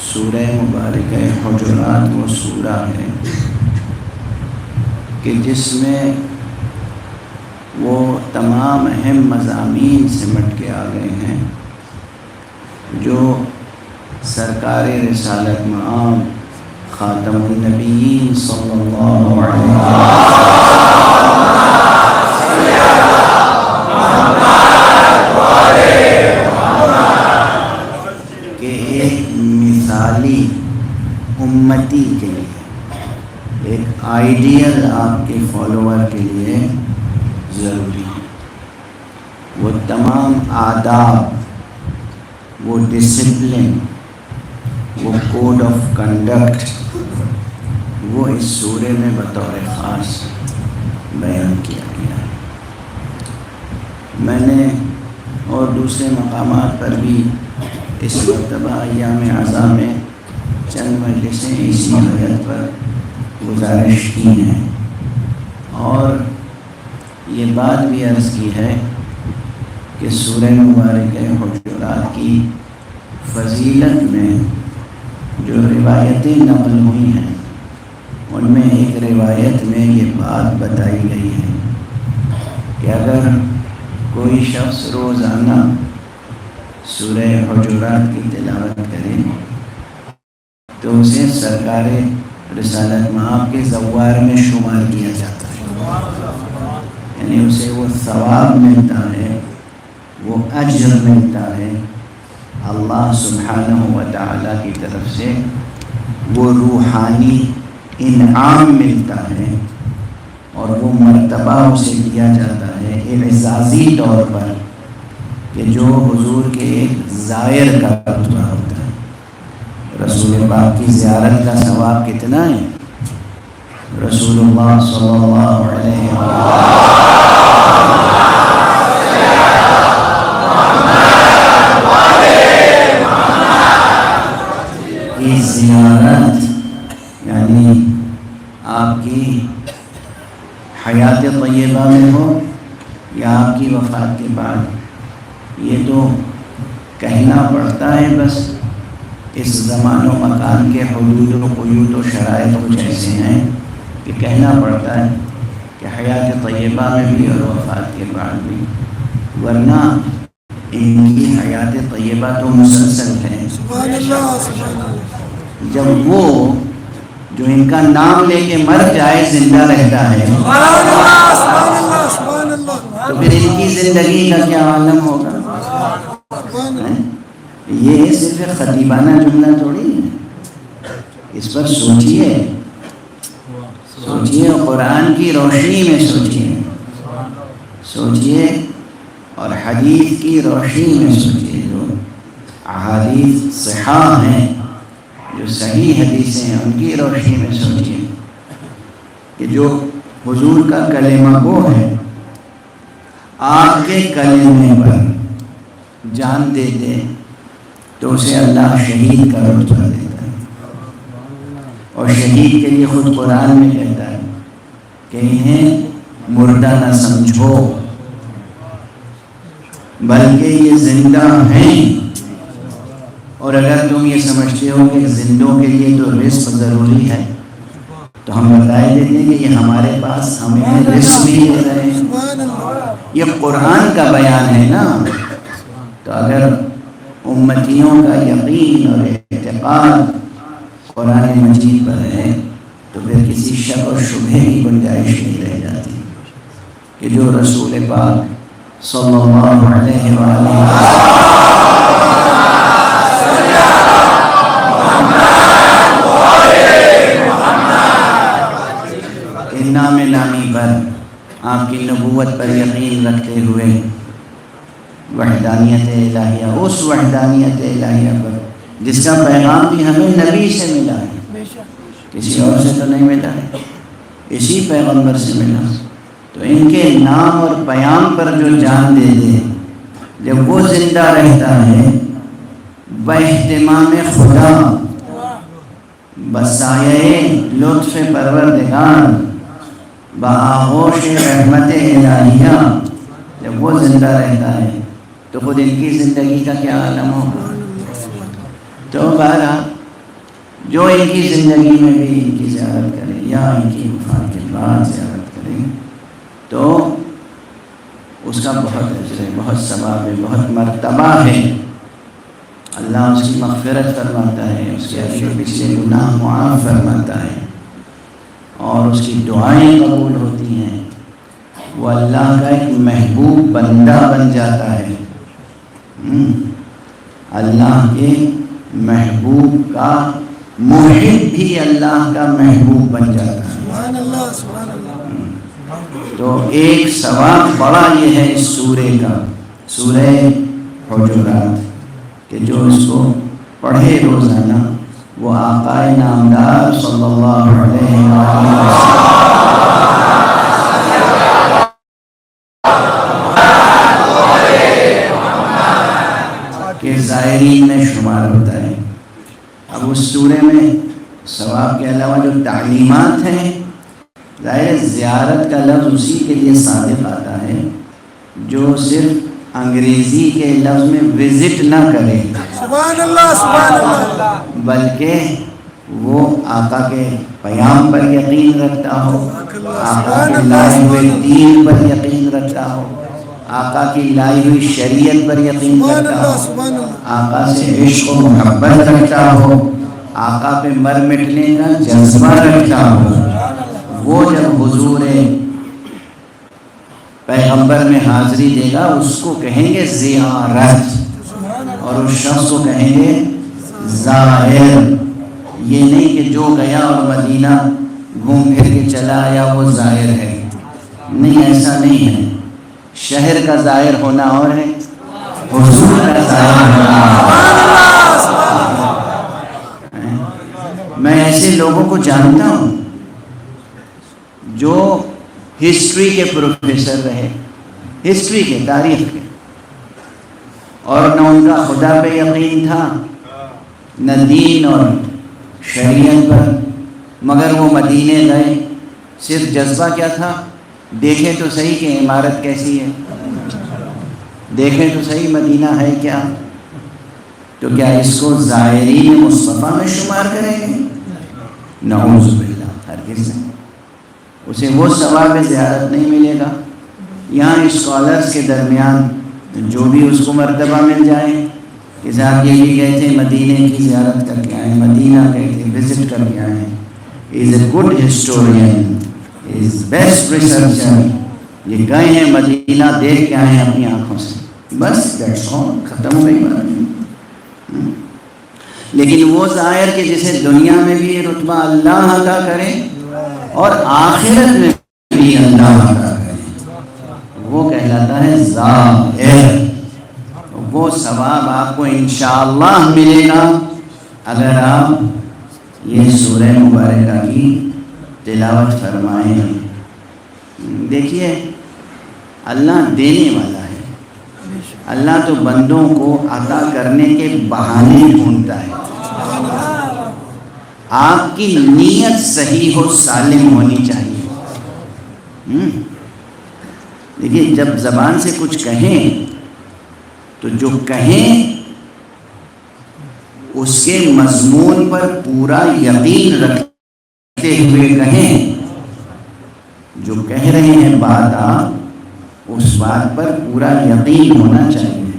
سورہ مبارکہ حجرات وہ سورہ ہے کہ جس میں وہ تمام اہم مضامین سمٹ کے آ گئے ہیں جو سرکار رسالت مآب خاتم النبیین صلی اللہ علیہ وسلم کہ ایک مثالی امتی کے لیے، ایک آئیڈیل آپ کے فالوور کے لیے ضروری ہے۔ وہ تمام آداب، وہ ڈسپلن، وہ کوڈ آف کنڈکٹ، وہ اس سورے میں بطور خاص بیان کیا گیا ہے۔ میں نے اور دوسرے مقامات پر بھی اس مرتبہ ایام عزا میں چند مجلسیں اسی آیت پر گزارش کی ہیں، اور یہ بات بھی عرض کی ہے کہ سورہ مبارکہ حجرات کی فضیلت میں جو روایتیں نقل ہوئی ہیں ان میں ایک روایت میں یہ بات بتائی گئی ہے کہ اگر کوئی شخص روزانہ سورہ حجرات کی تلاوت کرے تو اسے سرکار رسالت مآب کے زوار میں شمار کیا جاتا ہے، یعنی اسے وہ ثواب ملتا ہے، وہ اجر ملتا ہے، اللہ سبحانہ و تعالیٰ کی طرف سے وہ روحانی انعام ملتا ہے، اور وہ مرتبہ اسے دیا جاتا ہے اعزازی طور پر کہ جو حضور کے ایک زائر کا رتبہ ہوتا ہے۔ رسول پاک کی زیارت کا ثواب کتنا ہے؟ رسول اللہ صلی اللہ علیہ وسلم کی زیارت، یعنی آپ کی حیات طیبہ میں ہو یا آپ کی وفات کے بعد، یہ تو کہنا پڑتا ہے، بس اس زمان و مکان کے حدود و قیود و شرائط کچھ ایسے ہیں کہ کہنا پڑتا ہے کہ حیات طیبہ میں بھی اور وفات کے بعد بھی، ورنہ ان کی حیات طیبہ تو مسلسل ہے۔ سبحان اللہ، سبحان اللہ۔ جب وہ جو ان کا نام لے کے مر جائے زندہ رہتا ہے سبحان اللہ، سبحان اللہ، سبحان اللہ۔ تو پھر ان کی زندگی کا کیا عالم ہوگا؟ یہ صرف خطیبانہ جملہ تھوڑی ہے، اس پر سوچئے، سوچئے، قرآن کی روشنی میں سوچئے، سوچئے، اور حدیث کی روشنی میں سوچئے، جو احادیث صحاح ہیں، جو صحیح حدیثیں ہیں، ان کی روشنی میں سوچئے کہ جو حضور کا کلمہ گو ہے، آپ کے کلمے پر جان دے دے تو اسے اللہ شہید کا رتبہ دیتا ہے، اور شہید کے لیے خود قرآن میں کہتا ہے کہ انہیں مردہ نہ سمجھو بلکہ یہ زندہ ہیں، اور اگر تم یہ سمجھتے ہو کہ زندوں کے لیے تو رزق ضروری ہے تو ہم بتائے دیتے ہیں کہ یہ ہمارے پاس ہمیں رزق بھی دے رہے ہیں، یہ قرآن کا بیان ہے نا۔ تو اگر امتیوں کا یقین اور اعتقاد قرآن مجید پر ہے تو پھر کسی شک و شبہ کی گنجائش نہیں رہ جاتی کہ جو رسول پاک صلی اللہ علیہ وآلہ نام نامی پر، آپ کی نبوت پر یقین رکھتے ہوئے وحدانیت الہیہ، اس وحدانیت الہیہ پر جس کا پیغام بھی ہمیں نبی سے ملا ہے، کسی اور سے تو نہیں ملا ہے، اسی پیغمبر سے ملا، تو ان کے نام اور پیام پر جو جان دے دے، جب وہ زندہ رہتا ہے باہتمام خدا، بسایہ لطف پروردگار، بآغوش رحمت الہیہ، جب وہ زندہ رہتا ہے تو خود ان کی زندگی کا کیا عالم ہوگا۔ تو بہرحال جو ان کی زندگی میں بھی ان کی زیارت کرے یا ان کی وفات کے بعد زیارت کرے تو اس کا بہت اجر ہے، بہت ثواب ہے، بہت مرتبہ ہے۔ اللہ اس کی مغفرت فرماتا ہے، اس کے اگلے پچھلے گناہ معاف فرماتا ہے اور اس کی دعائیں قبول ہوتی ہیں۔ وہ اللہ کا ایک محبوب بندہ بن جاتا ہے، اللہ کے محبوب کا محب بھی اللہ کا محبوب بن جاتا ہے۔ سبحان اللہ سبحان اللہ۔ تو ایک ثواب بڑا یہ ہے اس سورے کا، سورہ حجرات، کہ جو اس کو پڑھے روزانہ وہ آقا نامدار صلی اللہ علیہ وسلم کے زائرین میں شمار ہوتا ہے۔ اب اس سورے میں ثواب کے علاوہ جو تعلیمات ہیں، ظاہر زیارت کا لفظ اسی کے لیے صادق آتا ہے جو صرف انگریزی کے لفظ میں وزٹ نہ کرے، سبحان اللہ سبحان اللہ، بلکہ وہ آقا کے پیام پر یقین رکھتا ہو، آقا کے لائے ہوئے دین پر یقین رکھتا ہو، آقا کی لائی ہوئی شریعت پر یقین رکھتا ہو، آقا سے عشق و محبت رکھتا ہو، آقا پہ مر مٹنے کا جذبہ رکھتا ہو۔ وہ جب حضور پیغمبر میں حاضری دے گا اس کو کہیں گے زیارت، اور اس شخص کو کہیں گے زائر۔ یہ نہیں کہ جو گیا اور مدینہ گھوم پھر کے چلا آیا وہ زائر ہے، نہیں، ایسا نہیں ہے۔ شہر کا زائر ہونا اور ہے، حضور کا زائر ہونا اور ہے۔ میں ایسے لوگوں کو جانتا ہوں جو ہسٹری کے پروفیسر رہے، ہسٹری کے، تاریخ کے، اور نہ ان کا خدا پہ یقین تھا نہ دین اور شریعت پر، مگر وہ مدینے گئے، صرف جذبہ کیا تھا؟ دیکھیں تو صحیح کہ عمارت کیسی ہے، دیکھیں تو صحیح مدینہ ہے کیا؟ تو کیا اس کو زائرین مصطفیٰ میں شمار کریں گے؟ نعوذ باللہ، ہرگز نہیں۔ اسے وہ ثواب زیارت نہیں ملے گا۔ یہاں اسکالرز کے درمیان جو بھی اس کو مرتبہ مل جائے کہ صاحب یہ بھی گئے تھے مدینے کی زیارت کر کے آئے، مدینہ گئے تھے وزٹ کر کے آئے، is a good historian, is best researcher, یہ گئے ہیں مدینہ دیکھ کے آئے ہیں اپنی آنکھوں سے، بس دیٹس آل، ختم ہو گئی بات۔ لیکن وہ ظاہر کہ جسے دنیا میں بھی یہ رتبہ اللہ عطا کرے اور آخرت میں بھی اللہ عطا کرے، وہ کہلاتا ہے ظاہر۔ وہ ثواب آپ کو انشاءاللہ ملے گا اگر آپ یہ سورہ مبارکہ کی تلاوت فرمائیں۔ دیکھیے اللہ دینے والا ہے، اللہ تو بندوں کو عطا کرنے کے بہانے ڈھونڈتا ہے۔ آپ کی نیت صحیح ہو، سالم ہونی چاہیے۔ دیکھیے جب زبان سے کچھ کہیں تو جو کہیں اس کے مضمون پر پورا یقین رکھتے ہوئے کہیں، جو کہہ رہے ہیں بات آپ اس بات پر پورا یقین ہونا چاہیے۔